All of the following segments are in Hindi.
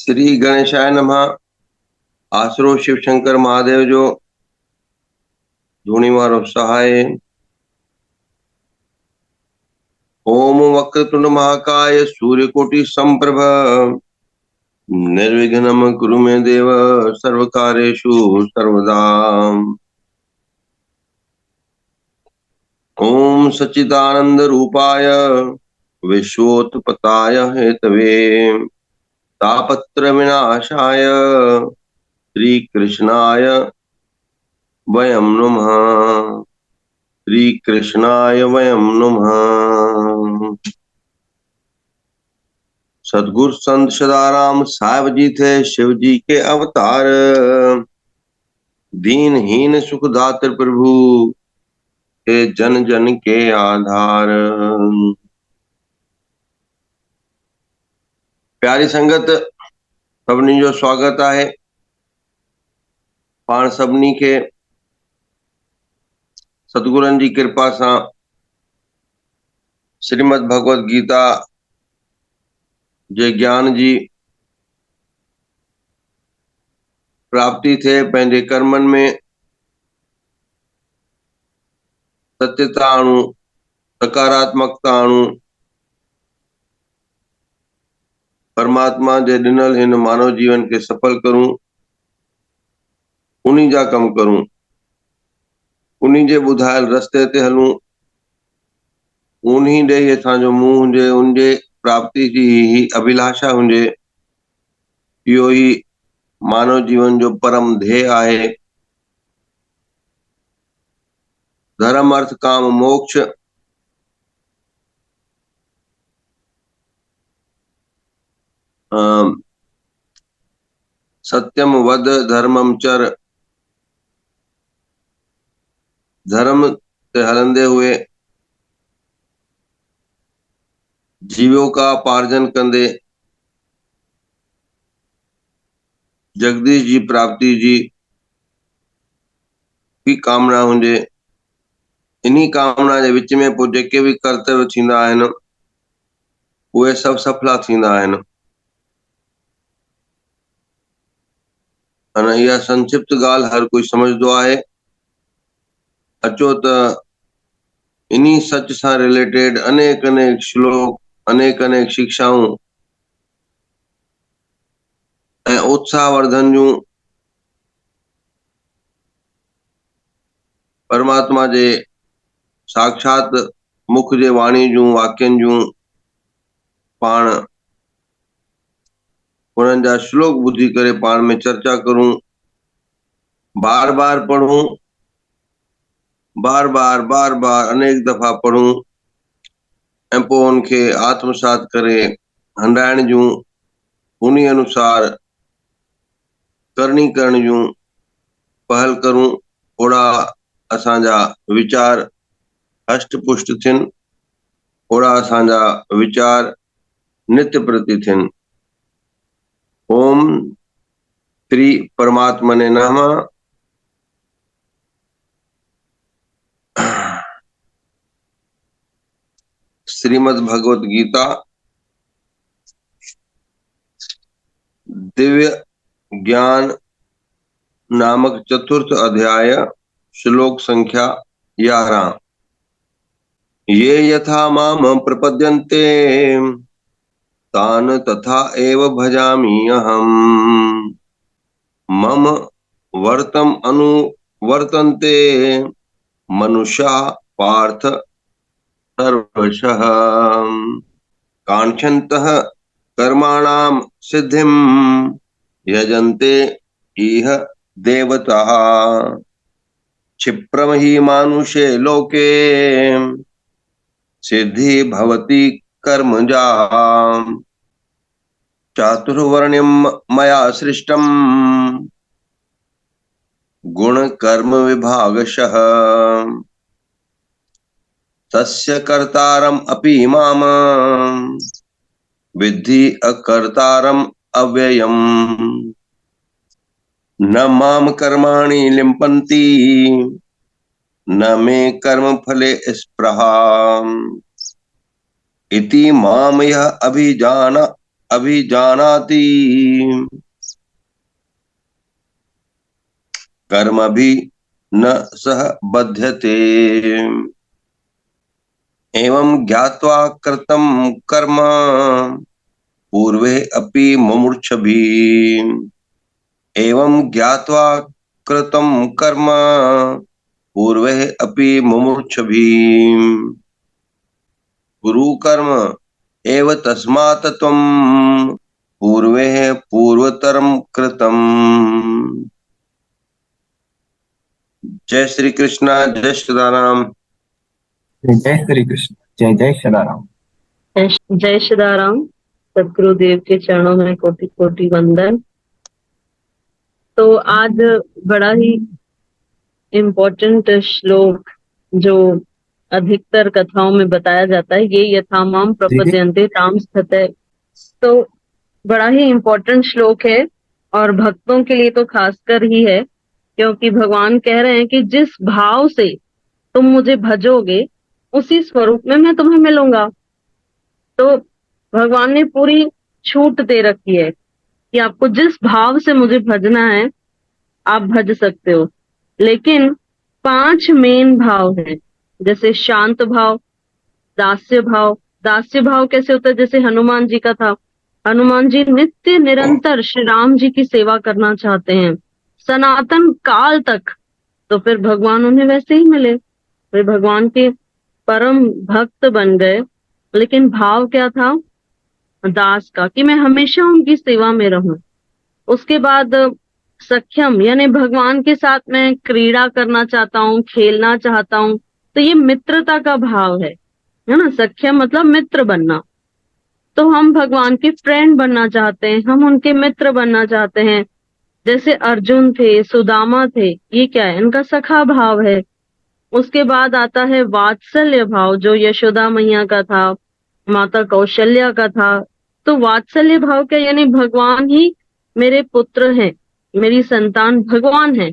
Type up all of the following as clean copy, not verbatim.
श्री गणेशाय नमः। आसरो शिव शंकर महादेव जो धूणी मारो सहाय। ओम वक्रतुंड महाकाय सूर्यकोटि संप्रभ निर्विघ्नं कुरु मे देव सर्वकार्येषु सर्वदा। ओम सच्चिदानंद रूपाय विश्वोत्पत्ताय हेतवे तापत्र विनाशाय श्री कृष्णाय वयं नमः। श्री कृष्णाय वयं नमः। सदगुरु संत सदाराम साहिब जी थे शिव जी के अवतार। दीनहीन सुखदात्र प्रभु के जन जन के आधार। प्यारी संगत सभिनी जो स्वागत है। पाण सभिनी के सतगुरन जी कृपा सां श्रीमद भगवत गीता जे ज्ञान जी प्राप्ति थे। पंहिंजे कर्मन में सत्यता आणू, सकारात्मकता आणू, परमात्मा जे ॾिनल हिन मानव जीवन के सफल करूं, उन्हीं जा कम करूं, उन्हीं जे ॿुधायल रस्ते ते हलूं, उन्हीं ॾे असांजो मुंहुं हुजे, उनजे प्राप्ति जी ही अभिलाषा हुजे। इहो ही मानव जीवन जो परम ध्येय आहे। धर्म अर्थ काम मोक्ष सत्यम वद धर्मम चर। धर्म ते हलंदे हुए जीविकोपार्जन कंदे जगदीश जी प्राप्ति जी भी कामना हुजे। इन्हीं कामना जे विच में पोइ जेके भी कर्तव्य थींदा आहिनि उहे सभु सफला थींदा आहिनि। अने इहा संक्षिप्त ॻाल्हि हर कोई समझदो आहे। अचो त इन्हीं सच सां रिलेटेड अनेक अनेक श्लोक, अनेक अनेक शिक्षाऊं ऐं उत्साहवर्धन जूं परमात्मा जे साक्षात मुख जे वाणी जूं वाक्यनि जूं पाण उन्हनि जा श्लोक ॿुधी करे पाण में चर्चा करूं, बार बार पढ़ूं, बार बार अनेक दफ़ा पढ़ूं ऐं पोइ उनखे आत्मसात करे हंडाइण जूं, उन्हीं अनुसार करणी करण जूं पहल करूं। ओड़ा असांजा विचार हष्ट पुष्ट थियनि, ओड़ा असांजा विचार नित्य प्रति थियनि। ओम श्री परमात्मने नमः। श्रीमद् भगवत गीता दिव्य ज्ञान नामक चतुर्थ अध्याय श्लोक संख्या 11। ये यथा माम प्रपद्यन्ते तान तथा एव भजामि अहम्। मम वर्तम अनुवर्तन्ते मनुष्या पार्थ सर्वशः काङ्क्षन्तः कर्माणां सिद्धिं यजन्ते इह देवताः। क्षिप्रम हि मानुषे लोके सिद्धि भवति कर्मजा। चातुर्वर्ण्यं मया सृष्टं गुण कर्म विभागशः। तस्य कर्तारम् अपि माम विद्धि अकर्तारम् अव्ययम्। न माम कर्माणि लिम्पन्ति न मे कर्म फले स्पृहा। इति माम यः अभिजानाति अभिजानाति कर्म भी न सह बध्यते एवं ज्ञात्वा कृतं कर्म पूर्वे अपि मुमुक्षुभिः एवं ज्ञात्वा कृतं कर्म पूर्वे अपि मुमुक्षुभिः गुरु कर्म एव तस्मात् त्वं पूर्वे पूर्वतरं कृतम्। जय श्री कृष्ण, जय श्री राम। जय श्री कृष्ण। जय जय सदाराम। जय सदाराम। सदगुरुदेव के चरणों में कोटि कोटि वंदन। तो आज बड़ा ही इम्पोर्टेंट श्लोक जो अधिकतर कथाओं में बताया जाता है, ये यथा माम प्रपद्यन्ते ताम स्थितये। तो बड़ा ही इम्पोर्टेंट श्लोक है और भक्तों के लिए तो खासकर ही है, क्योंकि भगवान कह रहे हैं कि जिस भाव से तुम मुझे भजोगे उसी स्वरूप में मैं तुम्हें मिलूंगा। तो भगवान ने पूरी छूट दे रखी है कि आपको जिस भाव से मुझे भजना है आप भज सकते हो, लेकिन 5 मेन भाव हैं, जैसे शांत भाव, दास्य भाव। दास्य भाव कैसे होता है? जैसे हनुमान जी का था। हनुमान जी नित्य निरंतर श्री राम जी की सेवा करना चाहते हैं सनातन काल तक, तो फिर भगवान उन्हें वैसे ही मिले, वे भगवान के परम भक्त बन गए। लेकिन भाव क्या था? दास का, कि मैं हमेशा उनकी सेवा में रहूं। उसके बाद सख्यम, यानी भगवान के साथ मैं क्रीड़ा करना चाहता हूँ, खेलना चाहता हूँ, तो ये मित्रता का भाव है ना। सख्यम मतलब मित्र बनना। तो हम भगवान के फ्रेंड बनना चाहते हैं, हम उनके मित्र बनना चाहते हैं। जैसे अर्जुन थे, सुदामा थे, ये क्या है? इनका सखा भाव है। उसके बाद आता है वात्सल्य भाव, जो यशोदा मैया का था, माता कौशल्या का था। तो वात्सल्य भाव क्या? यानी भगवान ही मेरे पुत्र हैं, मेरी संतान भगवान है।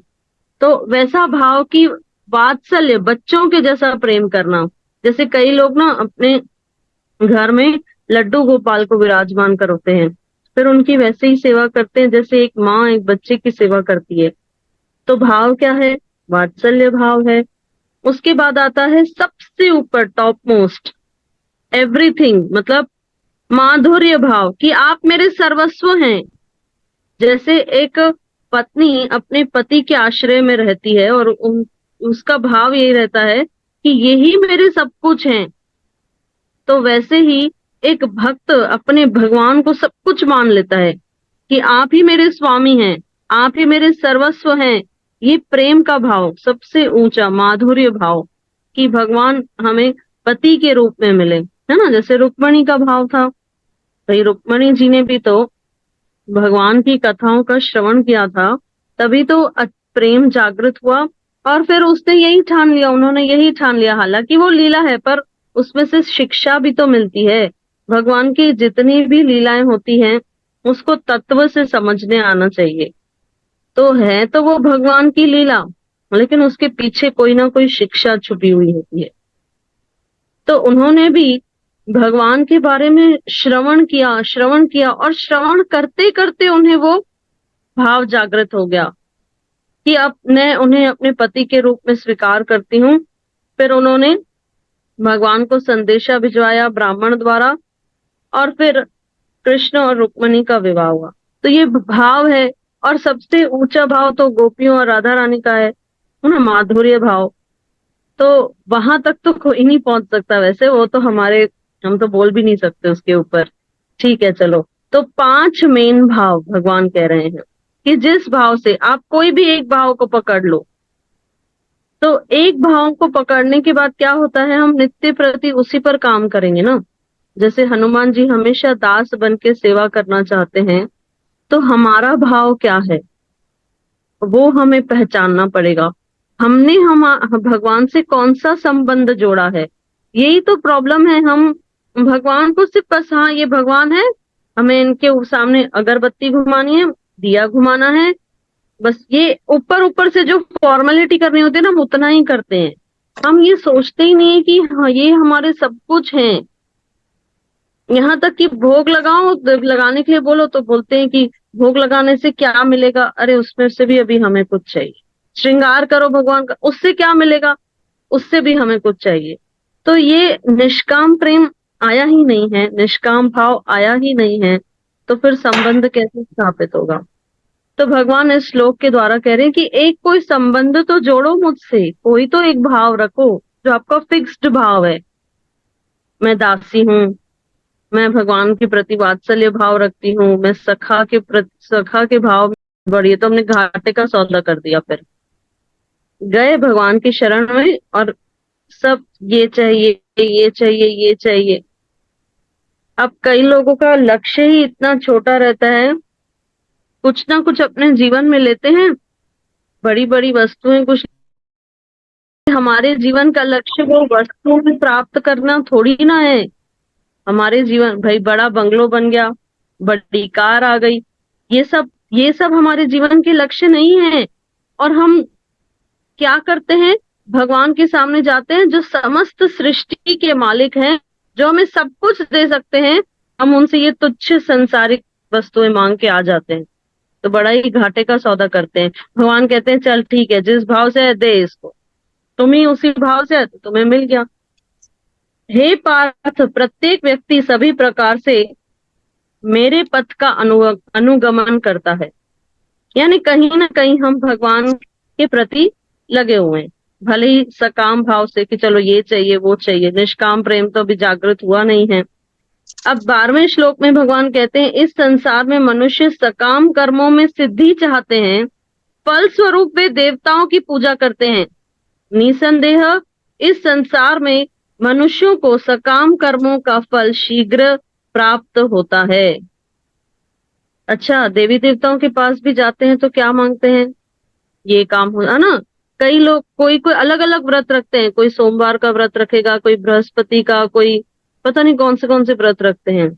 तो वैसा भाव की वात्सल्य, बच्चों के जैसा प्रेम करना। जैसे कई लोग ना अपने घर में लड्डू गोपाल को विराजमान करते हैं, फिर उनकी वैसे ही सेवा करते हैं जैसे एक माँ एक बच्चे की सेवा करती है। तो भाव क्या है? वात्सल्य भाव है। उसके बाद आता है सबसे ऊपर, टॉप मोस्ट, एवरीथिंग, मतलब माधुर्य भाव, कि आप मेरे सर्वस्व हैं। जैसे एक पत्नी अपने पति के आश्रय में रहती है और उसका भाव यही रहता है कि यही मेरे सब कुछ हैं। तो वैसे ही एक भक्त अपने भगवान को सब कुछ मान लेता है कि आप ही मेरे स्वामी हैं, आप ही मेरे सर्वस्व हैं। ये प्रेम का भाव, सबसे ऊंचा माधुर्य भाव, कि भगवान हमें पति के रूप में मिले, है ना। जैसे रुक्मणी का भाव था, भाई रुक्मणी जी ने भी तो भगवान की कथाओं का श्रवण किया था, तभी तो प्रेम जागृत हुआ। और फिर उसने यही ठान लिया, उन्होंने यही ठान लिया, हालांकि वो लीला है पर उसमें से शिक्षा भी तो मिलती है। भगवान की जितनी भी लीलाएं होती हैं उसको तत्व से समझने आना चाहिए। तो है तो वो भगवान की लीला, लेकिन उसके पीछे कोई ना कोई शिक्षा छुपी हुई होती है। तो उन्होंने भी भगवान के बारे में श्रवण किया, श्रवण किया, और श्रवण करते करते उन्हें वो भाव जागृत हो गया कि अब मैं उन्हें अपने पति के रूप में स्वीकार करती हूँ। फिर उन्होंने भगवान को संदेशा भिजवाया ब्राह्मण द्वारा, और फिर कृष्ण और रुक्मणी का विवाह हुआ। तो ये भाव है। और सबसे ऊंचा भाव तो गोपियों और राधा रानी का है ना, माधुर्य भाव। तो वहां तक तो कोई नहीं पहुंच सकता, वैसे वो तो हम तो बोल भी नहीं सकते उसके ऊपर। ठीक है, चलो। तो 5 मेन भाव भगवान कह रहे हैं कि जिस भाव से आप कोई भी एक भाव को पकड़ लो, तो एक भाव को पकड़ने के बाद क्या होता है, हम नित्य प्रति उसी पर काम करेंगे ना। जैसे हनुमान जी हमेशा दास बन के सेवा करना चाहते हैं, तो हमारा भाव क्या है वो हमें पहचानना पड़ेगा। हमने भगवान से कौन सा संबंध जोड़ा है, यही तो प्रॉब्लम है। हम भगवान को सिर्फ बस, हाँ ये भगवान है, हमें इनके सामने अगरबत्ती घुमानी है, दिया घुमाना है, बस ये ऊपर ऊपर से जो फॉर्मेलिटी करनी होती है ना, हम उतना ही करते हैं। हम ये सोचते ही नहीं है कि हाँ ये हमारे सब कुछ हैं। यहाँ तक कि भोग लगाओ, लगाने के लिए बोलो तो बोलते हैं कि भोग लगाने से क्या मिलेगा, अरे उसमें से भी अभी हमें कुछ चाहिए। श्रृंगार करो भगवान का, उससे क्या मिलेगा, उससे भी हमें कुछ चाहिए। तो ये निष्काम प्रेम आया ही नहीं है, निष्काम भाव आया ही नहीं है, तो फिर संबंध कैसे स्थापित होगा। तो भगवान इस श्लोक के द्वारा कह रहे हैं कि एक कोई संबंध तो जोड़ो मुझसे, कोई तो एक भाव रखो जो आपका फिक्स्ड भाव है। मैं दासी हूँ, मैं भगवान के प्रति वात्सल्य भाव रखती हूँ, मैं सखा के भाव में बढ़ी, तो हमने घाटे का सौदा कर दिया। फिर गए भगवान की शरण में और सब ये चाहिए, ये चाहिए, ये चाहिए। अब कई लोगों का लक्ष्य ही इतना छोटा रहता है, कुछ ना कुछ अपने जीवन में लेते हैं, बड़ी बड़ी वस्तुएं कुछ। हमारे जीवन का लक्ष्य वो वस्तुओं में प्राप्त करना थोड़ी ना है। हमारे जीवन, भाई बड़ा बंगलो बन गया, बड़ी कार आ गई, ये सब हमारे जीवन के लक्ष्य नहीं है। और हम क्या करते हैं, भगवान के सामने जाते हैं जो समस्त सृष्टि के मालिक हैं, जो हमें सब कुछ दे सकते हैं, हम उनसे ये तुच्छ संसारिक वस्तुएं मांग के आ जाते हैं, तो बड़ा ही घाटे का सौदा करते हैं। भगवान कहते हैं चल ठीक है, जिस भाव से है दे इसको, तुम ही उसी भाव से है तो तुम्हें मिल गया। हे पार्थ, प्रत्येक व्यक्ति सभी प्रकार से मेरे पथ का अनुगमन करता है, यानी कहीं ना कहीं हम भगवान के प्रति लगे हुए हैं, भले ही सकाम भाव से कि चलो ये चाहिए वो चाहिए, निष्काम प्रेम तो अभी जागृत हुआ नहीं है। अब 12वें श्लोक में भगवान कहते हैं इस संसार में मनुष्य सकाम कर्मों में सिद्धि चाहते हैं, फल स्वरूप वे देवताओं की पूजा करते हैं। निसंदेह इस संसार में मनुष्यों को सकाम कर्मों का फल शीघ्र प्राप्त होता है। अच्छा, देवी देवताओं के पास भी जाते हैं तो क्या मांगते हैं, ये काम हो, है ना। कई लोग कोई कोई अलग अलग व्रत रखते हैं, कोई सोमवार का व्रत रखेगा, कोई बृहस्पति का, कोई पता नहीं कौन से व्रत रखते हैं।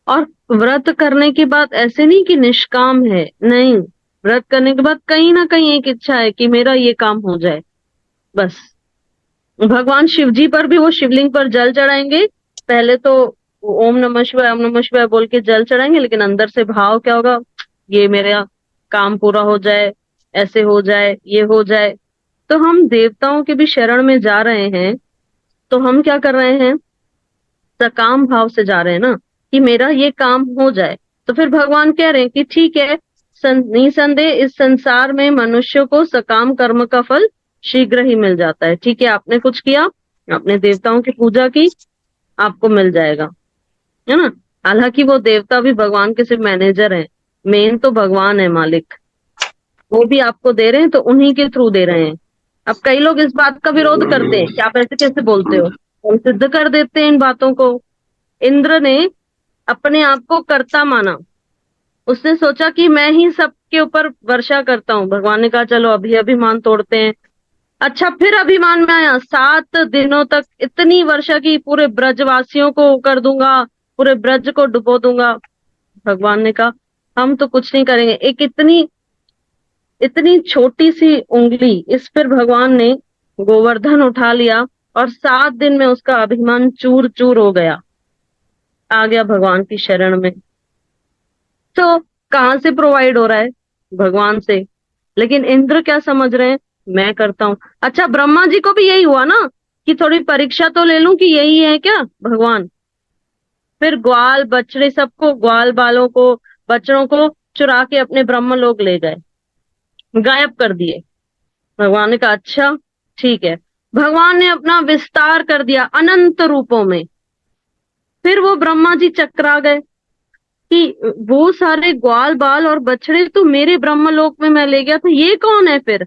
और व्रत करने के बाद ऐसे नहीं कि निष्काम है, नहीं, व्रत करने के बाद कहीं ना कहीं एक इच्छा है कि मेरा ये काम हो जाए, बस। भगवान शिव जी पर भी वो शिवलिंग पर जल चढ़ाएंगे, पहले तो ओम नमः शिवाय, ओम नमः शिवाय बोल के जल चढ़ाएंगे, लेकिन अंदर से भाव क्या होगा, ये मेरा काम पूरा हो जाए, ऐसे हो जाए, ये हो जाए। तो हम देवताओं के भी शरण में जा रहे हैं, तो हम क्या कर रहे हैं, सकाम भाव से जा रहे हैं ना, कि मेरा ये काम हो जाए। तो फिर भगवान कह रहे हैं कि ठीक है, निसंदेह इस संसार में मनुष्य को सकाम कर्म का फल शीघ्र ही मिल जाता है। ठीक है, आपने कुछ किया, आपने देवताओं की पूजा की, आपको मिल जाएगा, है ना। हालांकि वो देवता भी भगवान के सिर्फ मैनेजर हैं, मेन तो भगवान है मालिक, वो भी आपको दे रहे हैं तो उन्हीं के थ्रू दे रहे हैं। अब कई लोग इस बात का विरोध करते हैं कि आप ऐसे कैसे बोलते हो, हम सिद्ध कर देते हैं इन बातों को। इंद्र ने अपने आप को कर्ता माना, उसने सोचा कि मैं ही सबके ऊपर वर्षा करता हूँ। भगवान ने कहा चलो अभी अभिमान तोड़ते हैं। अच्छा, फिर अभिमान में आया, 7 दिनों तक इतनी वर्षा की, पूरे ब्रजवासियों को कर दूंगा, पूरे ब्रज को डुबो दूंगा। भगवान ने कहा हम तो कुछ नहीं करेंगे, एक इतनी इतनी छोटी सी उंगली, इस पर भगवान ने गोवर्धन उठा लिया और 7 दिन में उसका अभिमान चूर चूर हो गया, आ गया भगवान की शरण में। तो कहाँ से प्रोवाइड हो रहा है, भगवान से। लेकिन इंद्र क्या समझ रहे हैं, मैं करता हूँ। अच्छा, ब्रह्मा जी को भी यही हुआ ना कि थोड़ी परीक्षा तो ले लूं कि यही है क्या भगवान। फिर ग्वाल बछड़े सबको, ग्वाल बालों को, बछड़ों को चुरा के अपने ब्रह्मलोक ले गए, गायब कर दिए। भगवान ने कहा अच्छा ठीक है, भगवान ने अपना विस्तार कर दिया अनंत रूपों में। फिर वो ब्रह्मा जी चकरा गए कि वो सारे ग्वाल बाल और बछड़े तो मेरे ब्रह्मलोक में मैं ले गया था, ये कौन है फिर।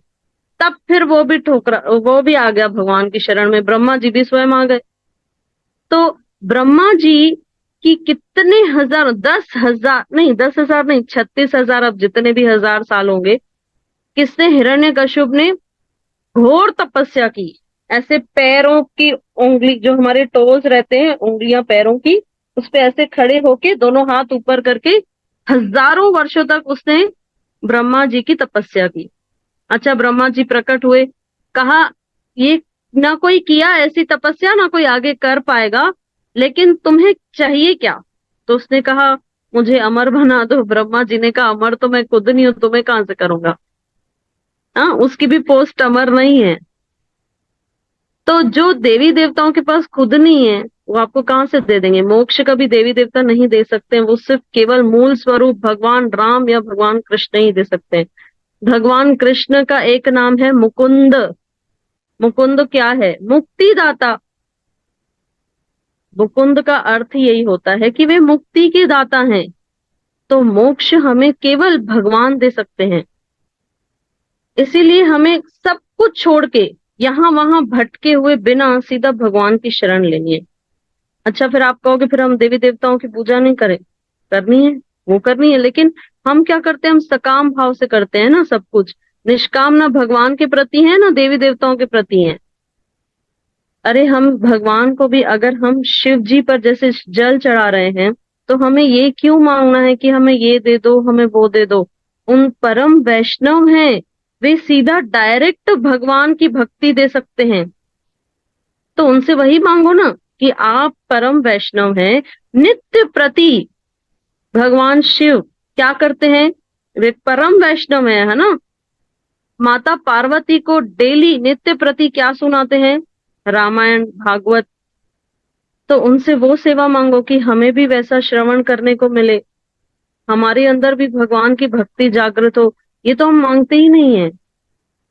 तब फिर वो भी ठोकरा, वो भी आ गया भगवान की शरण में, ब्रह्मा जी भी स्वयं आ गए। तो ब्रह्मा जी की कितने हजार, 10,000 नहीं, 10,000 नहीं, 36,000, अब जितने भी हजार साल होंगे, किसने, हिरण्यकश्यप ने घोर तपस्या की। ऐसे पैरों की उंगली, जो हमारे टोल्स रहते हैं, उंगलियां पैरों की, उस पे ऐसे खड़े होके दोनों हाथ ऊपर करके हजारों वर्षों तक उसने ब्रह्मा जी की तपस्या की। अच्छा, ब्रह्मा जी प्रकट हुए, कहा ये ना कोई किया ऐसी तपस्या, ना कोई आगे कर पाएगा, लेकिन तुम्हें चाहिए क्या? तो उसने कहा मुझे अमर बना दो। ब्रह्मा जी ने कहा अमर तो मैं खुद नहीं हूं, तुम्हें कहां से करूंगा। हाँ, उसकी भी पोस्ट अमर नहीं है। तो जो देवी देवताओं के पास खुद नहीं है वो आपको कहां से दे देंगे? मोक्ष का भी देवी देवता नहीं दे सकते हैं, वो सिर्फ केवल मूल स्वरूप भगवान राम या भगवान कृष्ण ही दे सकते हैं। भगवान कृष्ण का एक नाम है मुकुंद। मुकुंद क्या है? मुक्तिदाता। मुकुंद का अर्थ यही होता है कि वे मुक्ति के दाता हैं। तो मोक्ष हमें केवल भगवान दे सकते हैं। इसीलिए हमें सब कुछ छोड़ के यहाँ वहां भटके हुए बिना सीधा भगवान की शरण लेनी है। अच्छा, फिर आप कहोगे फिर हम देवी देवताओं की पूजा नहीं करें? करनी है, वो करनी है, लेकिन हम क्या करते हैं? हम सकाम भाव से करते हैं ना सब कुछ। निष्काम ना भगवान के प्रति है ना देवी देवताओं के प्रति है। अरे हम भगवान को भी अगर हम शिव जी पर जैसे जल चढ़ा रहे हैं तो हमें ये क्यों मांगना है कि हमें ये दे दो, हमें वो दे दो? उन परम वैष्णव हैं, वे सीधा डायरेक्ट भगवान की भक्ति दे सकते हैं। तो उनसे वही मांगो ना कि आप परम वैष्णव हैं, नित्य प्रति भगवान शिव क्या करते हैं? वे परम वैष्णव है ना। माता पार्वती को डेली नित्य प्रति क्या सुनाते हैं? रामायण भागवत। तो उनसे वो सेवा मांगो कि हमें भी वैसा श्रवण करने को मिले, हमारे अंदर भी भगवान की भक्ति जागृत हो। ये तो हम मांगते ही नहीं है,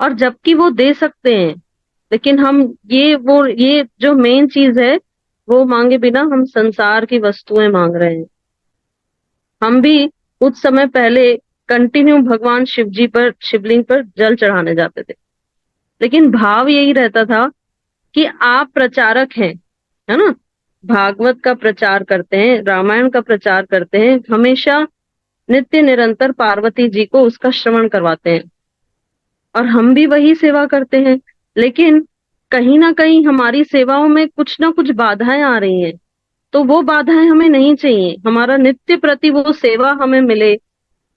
और जबकि वो दे सकते हैं। लेकिन हम ये जो मेन चीज है वो मांगे बिना हम संसार की वस्तुएं मांग रहे हैं। हम भी कुछ समय पहले कंटिन्यू भगवान शिव जी पर, शिवलिंग पर जल चढ़ाने जाते थे, लेकिन भाव यही रहता था कि आप प्रचारक हैं, है ना, भागवत का प्रचार करते हैं, रामायण का प्रचार करते हैं, हमेशा नित्य निरंतर पार्वती जी को उसका श्रवण करवाते हैं, और हम भी वही सेवा करते हैं। लेकिन कहीं ना कहीं हमारी सेवाओं में कुछ ना कुछ बाधाएं आ रही हैं। तो वो बाधाएं हमें नहीं चाहिए। हमारा नित्य प्रति वो सेवा हमें मिले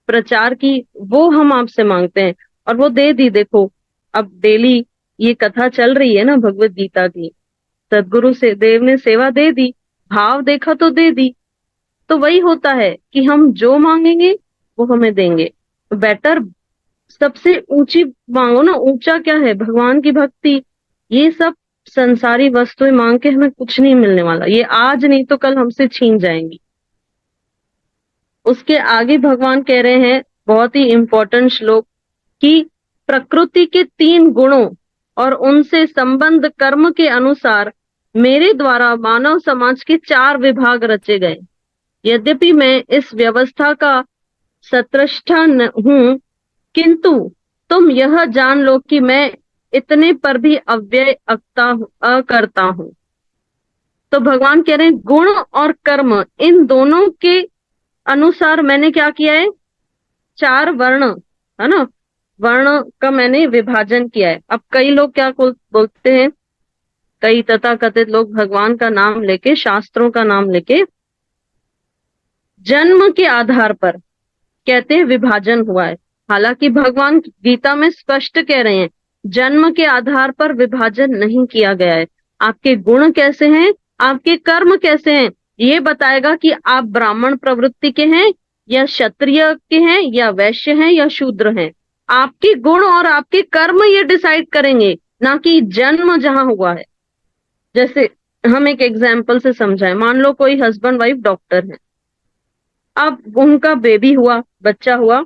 प्रचार की, वो हम आपसे मांगते हैं, और वो दे दी। देखो अब डेली ये कथा चल रही है ना भगवत गीता की, सदगुरु से देव ने सेवा दे दी, भाव देखा तो दे दी। तो वही होता है कि हम जो मांगेंगे वो हमें देंगे। बेटर सबसे ऊंची मांगो ना। ऊंचा क्या है? भगवान की भक्ति। ये सब संसारी वस्तुएं मांग के हमें कुछ नहीं मिलने वाला, ये आज नहीं तो कल हमसे छीन जाएंगी। उसके आगे भगवान कह रहे हैं बहुत ही इंपॉर्टेंट श्लोक कि प्रकृति के 3 गुणों और उनसे संबंध कर्म के अनुसार मेरे द्वारा मानव समाज के 4 विभाग रचे गए। यद्यपि मैं इस व्यवस्था का सत्रष्टा हूं, किंतु तुम यह जान लो कि मैं इतने पर भी अव्यय अकर्ता हूं। तो भगवान कह रहे हैं गुण और कर्म इन दोनों के अनुसार मैंने क्या किया है? 4 वर्ण, है ना, वर्ण का मैंने विभाजन किया है। अब कई लोग क्या बोलते हैं, कई तथाकथित लोग भगवान का नाम लेके, शास्त्रों का नाम लेके जन्म के आधार पर कहते हैं विभाजन हुआ है। हालांकि भगवान गीता में स्पष्ट कह रहे हैं जन्म के आधार पर विभाजन नहीं किया गया है। आपके गुण कैसे हैं, आपके कर्म कैसे हैं, ये बताएगा कि आप ब्राह्मण प्रवृत्ति के हैं या क्षत्रिय के हैं या वैश्य हैं या शूद्र हैं। आपके गुण और आपके कर्म ये डिसाइड करेंगे, ना कि जन्म जहां हुआ है। जैसे हम एक एग्जाम्पल से समझाएं, मान लो कोई हस्बैंड वाइफ डॉक्टर है, अब उनका बेबी हुआ, बच्चा हुआ,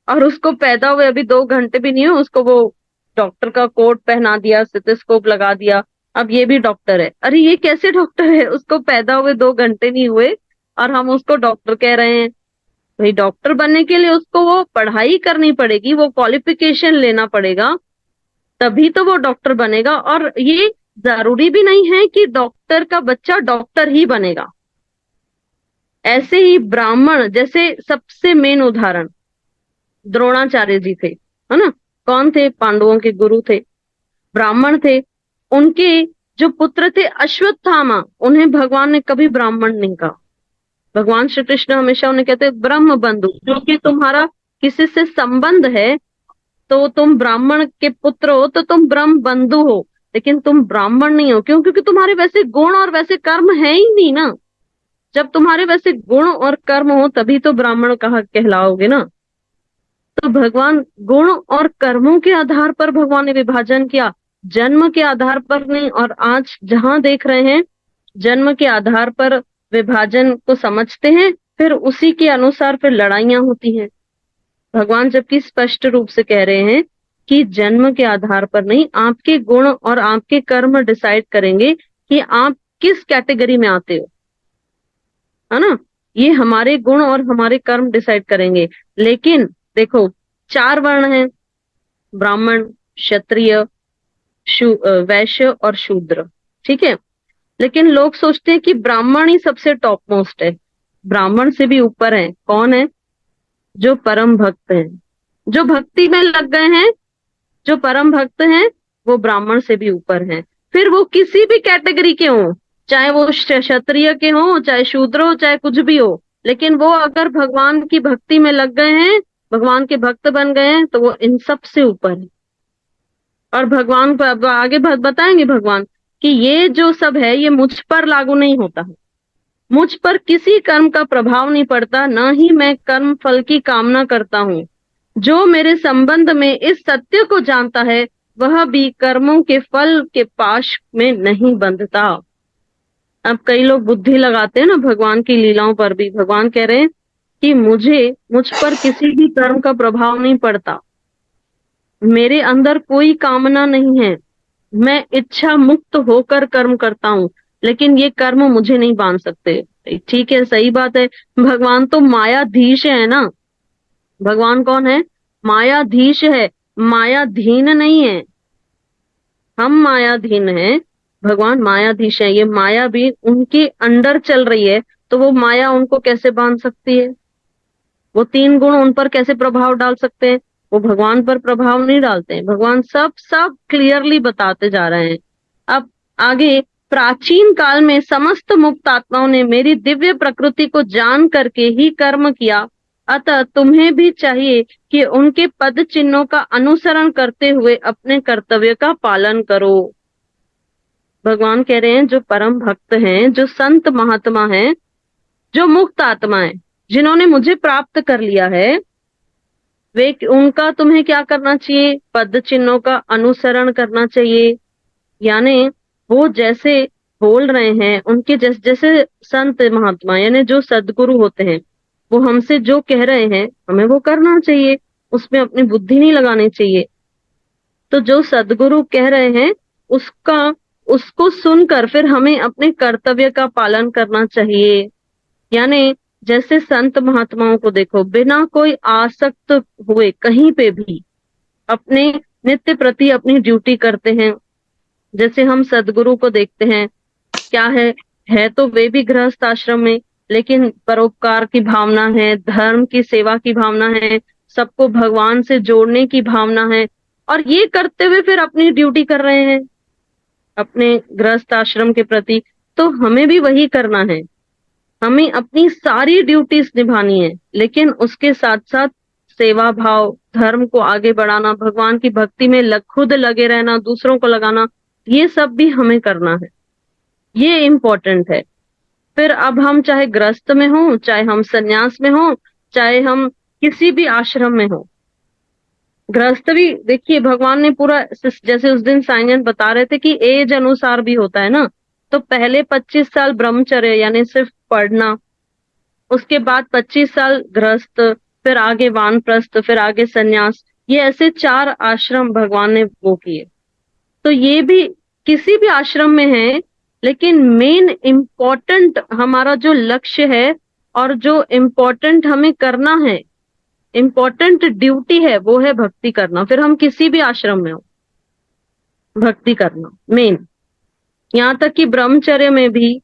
और उसको पैदा हुए अभी 2 घंटे भी नहीं हुए, उसको वो डॉक्टर का कोट पहना दिया, स्टेथोस्कोप लगा दिया, अब ये भी डॉक्टर है। अरे ये कैसे डॉक्टर है? उसको पैदा हुए 2 घंटे नहीं हुए और हम उसको डॉक्टर कह रहे हैं। भाई डॉक्टर बनने के लिए उसको वो पढ़ाई करनी पड़ेगी, वो क्वालिफिकेशन लेना पड़ेगा, तभी तो वो डॉक्टर बनेगा। और ये जरूरी भी नहीं है कि डॉक्टर का बच्चा डॉक्टर ही बनेगा। ऐसे ही ब्राह्मण, जैसे सबसे मेन उदाहरण द्रोणाचार्य जी थे, है ना, कौन थे? पांडवों के गुरु थे, ब्राह्मण थे। उनके जो पुत्र थे अश्वत्थामा, उन्हें भगवान ने कभी ब्राह्मण नहीं कहा। भगवान श्री कृष्ण हमेशा उन्हें कहते ब्रह्म बंधु, क्योंकि तुम्हारा किसी से संबंध है तो तुम ब्राह्मण के पुत्र हो तो तुम ब्रह्म बंधु हो। लेकिन तुम ब्राह्मण नहीं हो। क्यों? क्योंकि तुम्हारे वैसे गुण और वैसे कर्म है ही नहीं ना। जब तुम्हारे वैसे गुण और कर्म हो तभी तो ब्राह्मण कहा कहलाओगे ना। तो भगवान गुण और कर्मों के आधार पर भगवान ने विभाजन किया, जन्म के आधार पर नहीं। और आज जहां देख रहे हैं जन्म के आधार पर विभाजन को समझते हैं, फिर उसी के अनुसार फिर लड़ाइयां होती हैं। भगवान जबकि स्पष्ट रूप से कह रहे हैं कि जन्म के आधार पर नहीं, आपके गुण और आपके कर्म डिसाइड करेंगे कि आप किस कैटेगरी में आते हो, है ना। ये हमारे गुण और हमारे कर्म डिसाइड करेंगे। लेकिन देखो, 4 वर्ण हैं, ब्राह्मण, क्षत्रिय, वैश्य और शूद्र, ठीक है। लेकिन लोग सोचते हैं कि ब्राह्मण ही सबसे टॉप मोस्ट है। ब्राह्मण से भी ऊपर है, कौन है? जो परम भक्त हैं, जो भक्ति में लग गए हैं, जो परम भक्त हैं, वो ब्राह्मण से भी ऊपर हैं। फिर वो किसी भी कैटेगरी के हों, चाहे वो क्षत्रिय के हों, चाहे शूद्र हो, चाहे कुछ भी हो, लेकिन वो अगर भगवान की भक्ति में लग गए हैं, भगवान के भक्त बन गए हैं, तो वो इन सब से ऊपर है। और भगवान को अब आगे बताएंगे भगवान कि ये जो सब है ये मुझ पर लागू नहीं होता है। मुझ पर किसी कर्म का प्रभाव नहीं पड़ता, न ही मैं कर्म फल की कामना करता हूँ। जो मेरे संबंध में इस सत्य को जानता है, वह भी कर्मों के फल के पाश में नहीं बंधता। अब कई लोग बुद्धि लगाते हैं ना भगवान की लीलाओं पर भी। भगवान कह रहे हैं कि मुझ पर किसी भी कर्म का प्रभाव नहीं पड़ता, मेरे अंदर कोई कामना नहीं है, मैं इच्छा मुक्त होकर कर्म करता हूँ, लेकिन ये कर्म मुझे नहीं बांध सकते। ठीक है, सही बात है। भगवान तो मायाधीश है ना। भगवान कौन है? मायाधीश है, मायाधीन नहीं है। हम मायाधीन हैं, भगवान मायाधीश है। ये माया भी उनके अंडर चल रही है, तो वो माया उनको कैसे बांध सकती है? वो 3 गुण उन पर कैसे प्रभाव डाल सकते हैं? वो भगवान पर प्रभाव नहीं डालते हैं। भगवान सब सब क्लियरली बताते जा रहे हैं। अब आगे, प्राचीन काल में समस्त मुक्त आत्माओं ने मेरी दिव्य प्रकृति को जान करके ही कर्म किया, अतः तुम्हें भी चाहिए कि उनके पद चिन्हों का अनुसरण करते हुए अपने कर्तव्य का पालन करो। भगवान कह रहे हैं जो परम भक्त हैं, जो संत महात्मा हैं, जो मुक्त आत्मा है, जिन्होंने मुझे प्राप्त कर लिया है, वे उनका तुम्हें क्या करना चाहिए? पद चिन्हों का अनुसरण करना चाहिए। यानी वो जैसे बोल रहे हैं, उनके जैसे जैसे संत महात्मा यानी जो सदगुरु होते हैं, वो हमसे जो कह रहे हैं हमें वो करना चाहिए, उसमें अपनी बुद्धि नहीं लगानी चाहिए। तो जो सदगुरु कह रहे हैं उसको सुनकर फिर हमें अपने कर्तव्य का पालन करना चाहिए। यानी जैसे संत महात्माओं को देखो, बिना कोई आसक्त हुए कहीं पे भी अपने नित्य प्रति अपनी ड्यूटी करते हैं। जैसे हम सदगुरु को देखते हैं, क्या है तो वे भी गृहस्थ आश्रम में, लेकिन परोपकार की भावना है, धर्म की सेवा की भावना है, सबको भगवान से जोड़ने की भावना है, और ये करते हुए फिर अपनी ड्यूटी कर रहे हैं अपने गृहस्थ आश्रम के प्रति। तो हमें भी वही करना है, हमें अपनी सारी ड्यूटीज निभानी है, लेकिन उसके साथ साथ सेवा भाव, धर्म को आगे बढ़ाना, भगवान की भक्ति में खुद लगे रहना, दूसरों को लगाना, ये सब भी हमें करना है। ये इम्पोर्टेंट है। फिर अब हम चाहे गृहस्थ में हो, चाहे हम सन्यास में हो, चाहे हम किसी भी आश्रम में हो। गृहस्थ भी देखिए भगवान ने पूरा, जैसे उस दिन साईं बता रहे थे कि एज अनुसार भी होता है ना। तो पहले 25 साल ब्रह्मचर्य यानी सिर्फ पढ़ना, उसके बाद 25 साल गृहस्थ, फिर आगे वानप्रस्थ, फिर आगे सन्यास। ये ऐसे 4 आश्रम भगवान ने वो किए। तो ये भी किसी भी आश्रम में है, लेकिन मेन इम्पोर्टेंट हमारा जो लक्ष्य है और जो इम्पोर्टेंट हमें करना है, इम्पोर्टेंट ड्यूटी है, वो है भक्ति करना। फिर हम किसी भी आश्रम में हो, भक्ति करना मेन। यहाँ तक कि ब्रह्मचर्य में भी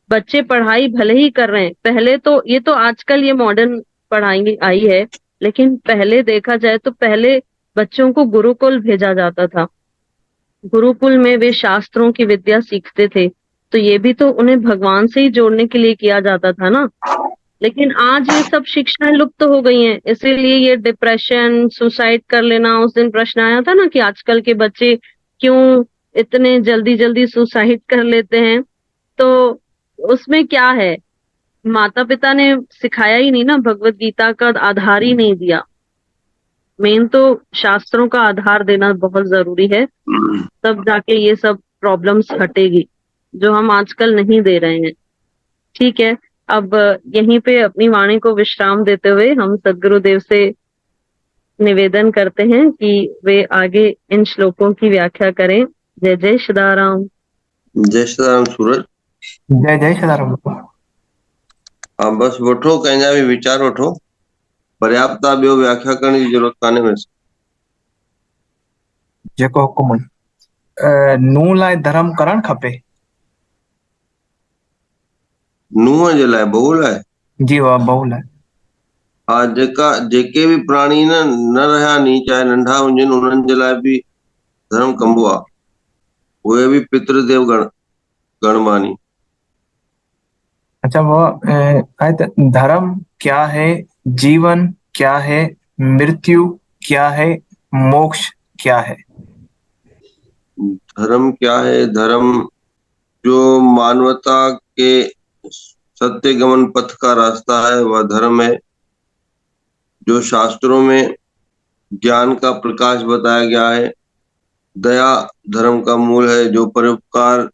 बच्चे पढ़ाई भले ही कर रहे हैं, पहले तो ये तो आजकल ये मॉडर्न पढ़ाई आई है, लेकिन पहले देखा जाए तो पहले बच्चों को गुरुकुल भेजा जाता था। गुरुकुल में वे शास्त्रों की विद्या सीखते थे, तो ये भी तो उन्हें भगवान से ही जोड़ने के लिए किया जाता था ना। लेकिन आज ये सब शिक्षाएं लुप्त हो गई हैं, इसीलिए ये डिप्रेशन, सुसाइड कर लेना, उस दिन प्रश्न आया था ना कि आजकल के बच्चे क्यों इतने जल्दी जल्दी सुसाइड कर लेते हैं, तो उसमें क्या है? माता पिता ने सिखाया ही नहीं ना, भगवत गीता का आधार ही नहीं दिया। मेन तो शास्त्रों का आधार देना बहुत जरूरी है, तब जाके ये सब प्रॉब्लम्स हटेगी, जो हम आजकल नहीं दे रहे हैं। ठीक है, अब यहीं पे अपनी वाणी को विश्राम देते हुए हम सद्गुरुदेव से निवेदन करते हैं कि वे आगे इन श्लोकों की व्याख्या करें। जय जय सदाराम। जय श्री राम सूरज। जय जय सदाराम बाबा। हाँ बस वठो, कंहिंजा बि वीचार वठो, पर्याप्त आहे, ॿियो व्याख्या करण जी जरूरत कान्हे। वैसे जेको हुकुम नूह लाइ धर्म करणु खपे। नुंहं जे लाइ, बहू लाइ? जी वाह, बहू लाइ। हा, जेके बि प्राणी न रहिया नी, चाहे नंढा हुजनि, उन्हनि जे लाइ बि धर्म कबो आहे। उहे बि पितृदेव गणमानी। अच्छा वो धर्म क्या है, जीवन क्या है, मृत्यु क्या है, मोक्ष क्या है? धर्म क्या है? धर्म जो मानवता के सत्य गमन पथ का रास्ता है, वह धर्म है। जो शास्त्रों में ज्ञान का प्रकाश बताया गया है, दया धर्म का मूल है। जो परोपकार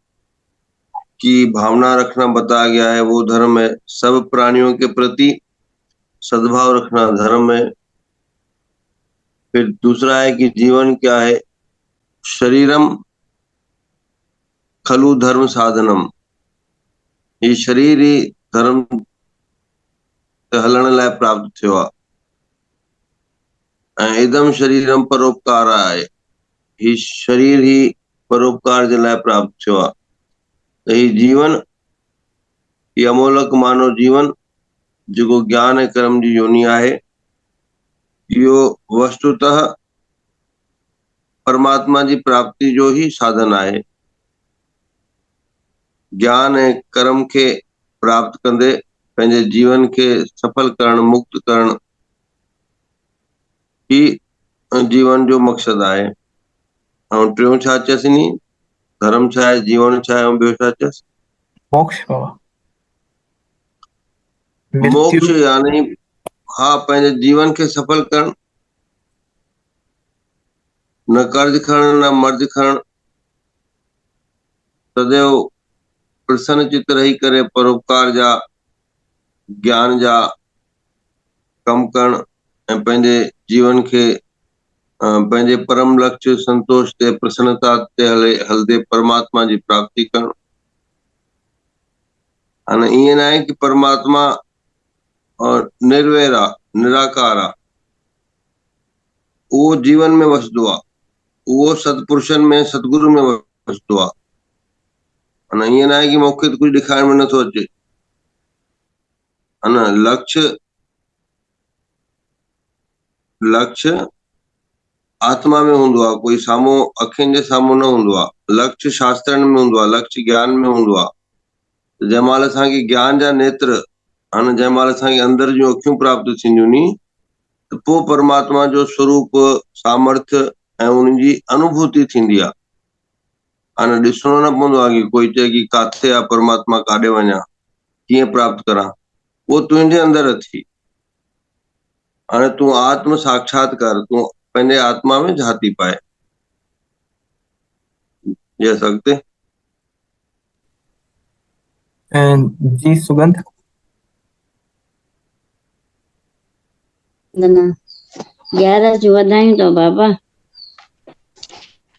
की भावना रखना बताया गया है, वो धर्म है। सब प्राणियों के प्रति सद्भाव रखना धर्म है। फिर दूसरा है कि जीवन क्या है? शरीरम खलु धर्म साधनम। ये शरीर ही धर्म ते हलण लाइ प्राप्त थियो आहे। ऐं इदम शरीरम परोपकार आहे। ही शरीर ही परोपकार जे लाइ प्राप्त थियो आहे। त ही जीवन, ही अमोलक मानव जीवन जेको ज्ञान ऐं कर्म जी योनी आहे, इहो वस्तुतः परमात्मा जी प्राप्ति जो ही साधन आहे। ज्ञान ऐं कर्म खे प्राप्त कंदे पंहिंजे जीवन खे सफल करण, मुक्त करण ही जीवन जो मक़सद आहे। ऐं टियों छा चयसि नी? धर्म छा आहे, जीवन छा आहे, ऐं ॿियो छा चयसि? मोक्ष बाबा। मोक्ष मृत्यु। यानी हा, पंहिंजे जीवन खे सफल करण, न कर्ज खणण न मर्ज खणण, सदैव प्रसन्न चित रही करे परोपकार जा, ज्ञान जा कम करण ऐं पंहिंजे जीवन खे पंहिंजे परम लक्ष्य संतोष ते, प्रसन्नता ते हलदे परमात्मा जी प्राप्ति करण। हाणे ईअं न आहे कि परमात्मा और निर्वैर आहे, निराकार आहे, उहो जीवन में वसदो आहे, उहो सतपुरुषनि में, सतगुरु में वसदो आहे। हाणे ईअं न आहे कि मूंखे कुझु ॾेखारण में नथो अचे। लक्ष्य आत्मा में हूंदो आहे, कोई साम्हूं अखियुनि जे साम्हूं न हूंदो आहे। लक्ष्य शास्त्रनि में हूंदो आहे, लक्ष्य ज्ञान में हूंदो आहे। जंहिं महिल असांखे ज्ञान जा नेत्र, हाणे जंहिं महिल असांखे अंदर जूं अखियूं प्राप्त थींदियूं नी, त पोइ परमात्मा जो स्वरूप, सामर्थ्य ऐं उन्हनि जी अनुभूति थींदी आहे। हाणे ॾिसणो न पवंदो आहे कि कोई चए कि काथे आहे परमात्मा, काॾे वञा, कीअं प्राप्त करां, उहो तुंहिंजे अंदर अथई। हाणे तूं आत्म साक्षात्कार, तूं पंहिंजे आत्मा में झाती पाए। ये सकते? जी सुगंध। न 11 जो वधायूं तो बाबा।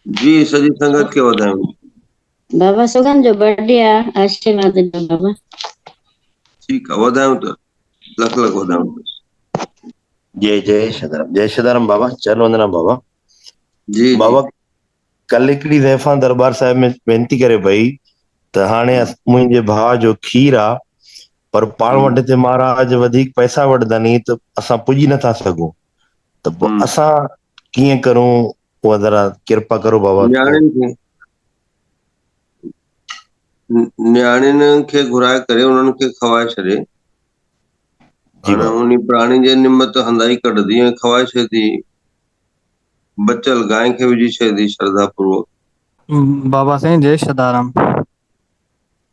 जी सॼी संगत खे वधायूं। बाबा सुगंध जो बर्थडे आहे, आशीर्वाद ॾियो बाबा। ठीकु आहे, वधायूं त, लख लख वधायूं। जय जय सदाराम। जय सदाराम बाबा। चरण वंदना बाबा। जी बाबा कल हिकिड़ी ज़ैफ़ा दरबार साहिब में वेनती करे पई त हाणे मुंहिंजे भाउ जो खीर आहे, पर पाण वटि हिते महाराज वधीक पैसा वठंदा नी, त असां पुॼी नथा सघूं, त पोइ असां कीअं करूं? उहा ज़रा कृपा करो बाबा। न्याणियुनि खे घुराए करे उन्हनि खे खवाए छॾे। हाणे उन प्राणी जे निमित हंधाई कढंदी ऐं खवाए छॾंदी, बचल गांइ खे विझी छॾंदी श्रद्धा पूर्वक। बाबा साईं जय सदाराम।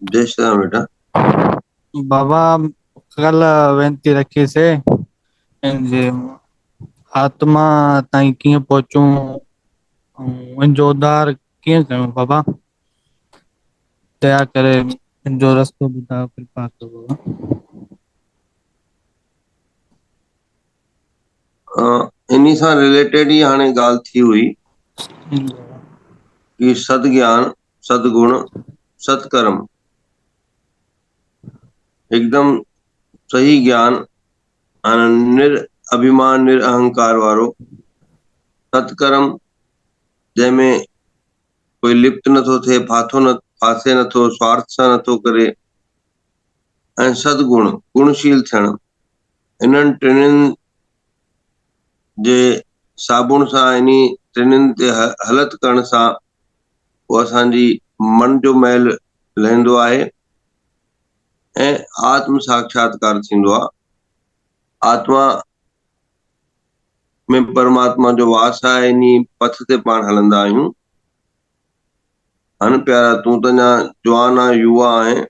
जय श्री राम बेटा। बाबा कल वेनती रखी से जे आत्मा ताईं कीअं पहुचूं ऐं इन जो उद्धार कीअं कयूं बाबा, दया करे इन जो रस्तो ॿुधायो, कृपा कयो बाबा। इन्ही सां रिलेटेड ही हाणे ॻाल्हि थी हुई कि सदज्ञान, सदगुण, सत्कर्म, एकदम सही ज्ञान, निरअभिमान निरअहंकार वारो सत्कर्म, जंहिंमें कोई लिप्त नथो थिए, फासे नथो, स्वार्थ सां नथो करे, ऐं सदगुण, गुणशील थियण, इन्हनि टिनिनि जे साबुण सां, इन्ही टिनिनि ते हलत करण सां उहो असांजी मन जो मैल लहींदो आहे ऐं आत्म साक्षात्कार थींदो आहे। आत्मा में परमात्मा जो वास आहे, इन्ही पथ ते पाण हलंदा आहियूं। हन प्यारा, तूं त अञा जवान आहे, युवा आहे,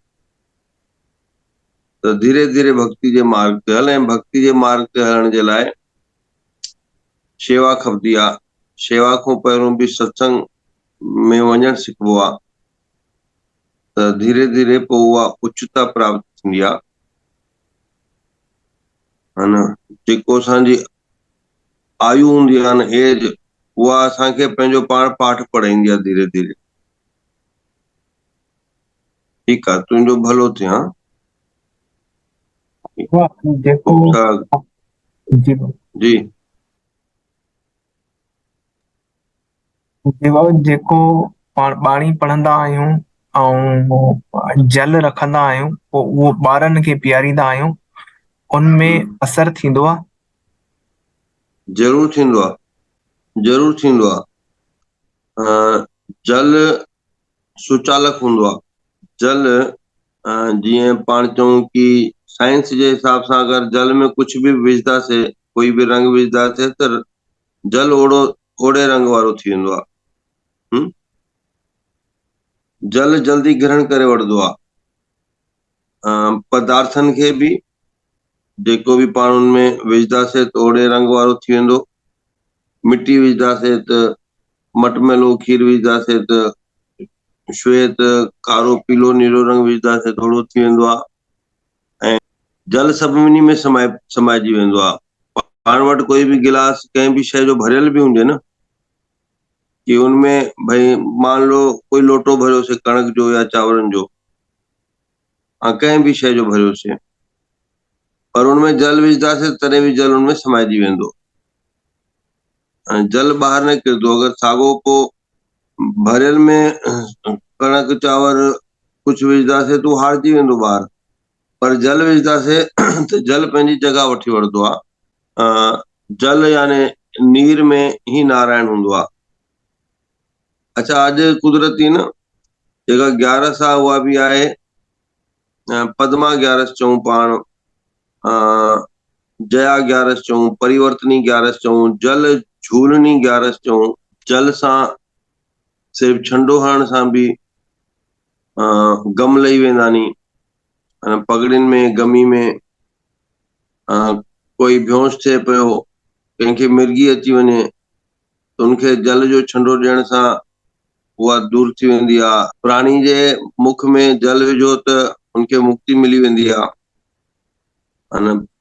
त धीरे धीरे भक्ति जे मार्ग ते हल, ऐं भक्ति जे मार्ग ते हलण जे लाइ शेवा खपदी आहे। शेवा खां पहिरियों बि सत्संग में वञणु सिखबो आहे, त धीरे धीरे पोइ उहा उच्चता प्राप्त थींदी आहे। हन, जेको असांजी आयु हूंदी आहे न, एज, उहा असांखे पंहिंजो पाण पाठ पढ़ाईंदी आहे धीरे धीरे। ठीकु आहे, तुंहिंजो भलो थिए। हा, जेको जी जी जी बाबा, जेको पाण ॿाणी पढ़ंदा आहियूं ऐं जल रखंदा आहियूं, पोइ उहो ॿारनि खे पीआरींदा आहियूं, उनमें असर थींदो आहे? ज़रूरु थींदो आहे, ज़रूरु थींदो आहे। जल सुचालक हूंदो आहे। जल, जीअं पाण चऊं कि साइंस जे हिसाब सां अगरि जल में कुझु बि विझंदासीं, कोई बि रंग विझंदासीं, त जल ओड़े रंग वारो थी वेंदो आहे। जल जल्दी ग्रहण करे वठंदो आहे पदार्थनि खे बि। जेको बि पाण उनमें विझंदासीं त ओड़े रंग वारो थी वेंदो। मिटी विझंदासीं त मटमैलो, खीर विझंदासीं त श्वेत, कारो, पीलो, नीलो रंग विझंदासीं थोड़ो थी वेंदो आहे। ऐं जल सभिनी में समाइजी वेंदो आहे। पाण वटि कोई बि गिलास कंहिं बि शइ जो भरियल बि हुजे न, कि उनमें भई मान लो कोई लोटो भरियोसीं कणक जो या चांवरनि जो, कंहिं बि शइ जो भरियोसीं, पर उनमें जल विझंदासीं तॾहिं बि जल उनमें समाइजी वेंदो। जल ॿाहिरि न किरंदो। अगरि साॻो पोइ भरियल में कणक, चांवर कुझु विझंदासीं त उहो हारजी वेंदो ॿाहिरि, पर जल विझंदासीं त जल पंहिंजी जॻह वठी वठंदो आहे। जल याने नीर में ही नारायण हूंदो आहे। अच्छा, अॼु कुदरती न जेका ग्यारस आहे उहा बि आहे पद्मा ग्यारस चऊं पाण, जया ग्यारस चऊं, परिवर्तनी ग्यारस चऊं, जल झूलनी ग्यारस चऊं। जल सां सिर्फ़ु छंडो हणण सां बि गम लही वेंदा नी। पगड़ियुनि में, गमी में कोई बेहोश थिए पियो, कंहिंखे मिर्गी अची वञे, त उनखे जल जो छंडो ॾियण सां उहा दूर थी वेंदी आहे। प्राणी जे मुख में जल विझो त उनखे मुक्ति मिली वेंदी आहे।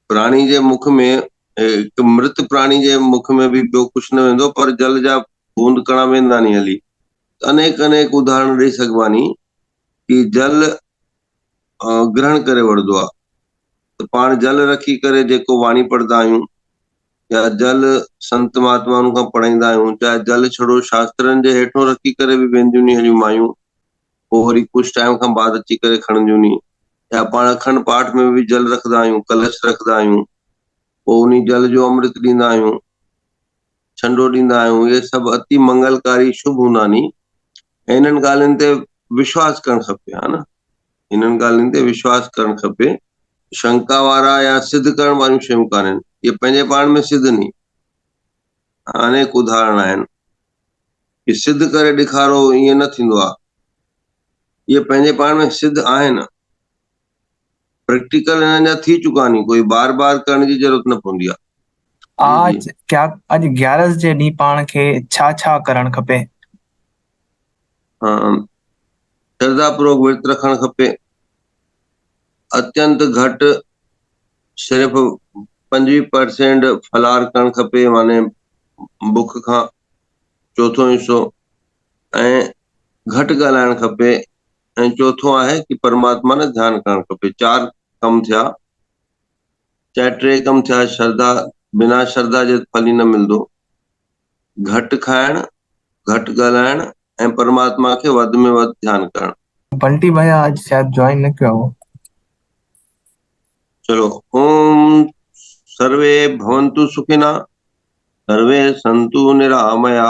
प्राणी जे मुख में, हिकु मृत प्राणी जे मुख में बि ॿियो कुझु न वेंदो, पर जल जा बूंद कणा वेंदा नी हली। अनेक अनेक उदाहरण ॾेई सघिबा नी कि जल ग्रहण करे वठंदो आहे। त पाण जल रखी करे जेको वाणी पढ़ंदा आहियूं, या जल संत महात्माउनि खां पढ़ाईंदा आहियूं, चाहे जल छड़ो शास्त्रनि जे हेठो रखी करे बि वेंदियूं नी हलियूं मायूं, पोइ वरी कुझु टाइम खां बाद अची करे खणंदियूं नी। या पाण अखंड पाठ में बि जल रखंदा आहियूं, कलश रखंदा आहियूं, पोइ उन जल जो अमृत ॾींदा आहियूं, छंडो ॾींदा आहियूं। इहे सभु अति मंगलकारी शुभ हूंदा नी। ऐं इन्हनि ॻाल्हियुनि ते विश्वास करणु खपे। हा न, इन्हनि ॻाल्हियुनि ते विश्वास करणु खपे। शंका वारा या सिद्ध करण वारियूं शयूं कान्हनि, इहे पंहिंजे पाण में सिद्ध नी। अनेक उदाहरण आहिनि कि सिद्ध करे ॾेखारो, ईअं न थींदो आहे। इहे पंहिंजे पाण में सिद्ध आहिनि, प्रैक्टिकल हिननि जा थी चुका आहिनि, कोई बार बार करण जी ज़रूरत न पवंदी आहे। आज क्या अॼु 11 जे ॾींहुं पाण खे छा छा करणु खपे? श्रद्धापूर्वक विर्त रखणु खपे, अत्यंत घटि सिर्फ़ु 25% फलार करणु खपे, माने बुख खां चोथों हिसो, ऐं घटि ॻाल्हाइणु खपे, ऐं चौथों आहे कि परमात्मा ने ध्यानु करणु खपे। 4 कम थिया, चाहे 3 कम थिया। श्रद्धा, बिना श्रद्धा जे फल ई न मिलंदो। घटि खाइणु, घटि ॻाल्हाइणु ऐं परमात्मा खे वधि में वधि ध्यानु करणु। बंटी भैया आज शायद ज्वाइन न कयो हो। चलो, ओम सर्वे भवन्तु सुखिनः, सर्वे सन्तु निरामया,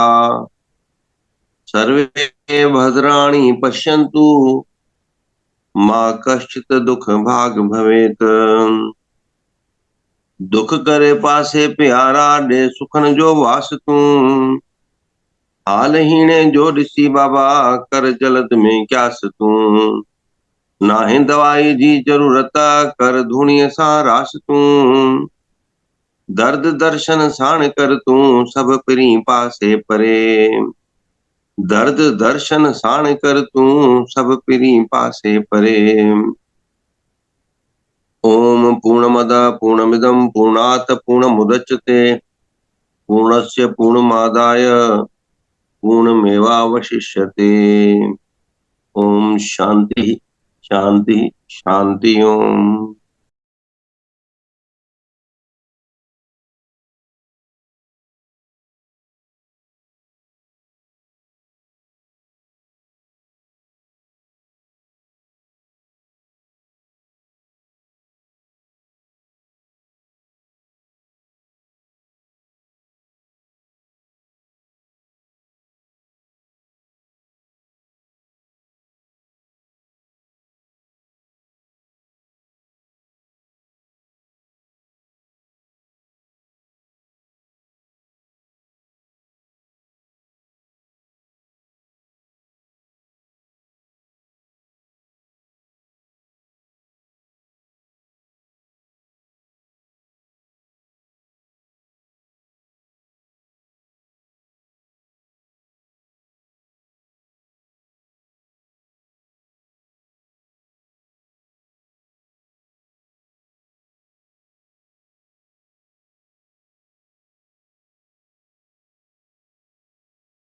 सर्वे भद्राणि पश्यन्तु, मा कश्चित् दुख भाग भवेत्। दुख करे पासे प्यारा, दे सुखन जो वास तूं, हाल हीणे जो ऋषि बाबा, कर जल्द में क्यास तूं, नाहे दवाई जी जरूरत, कर धुणीअ सां रास तूं, दर्द दर्शन साण कर तूं, सब पिरी पासे परे, दर्द दर्शन साण कर तूं, सब पिरी पासे परे। ओम पूर्णमद पूर्णमिदं पूर्णात् पूर्णमुदच्यते, पूर्णस्य पूर्णमादाय पूर्णमेवावशिष्यते। ओम शांति शांति शांति। ओम।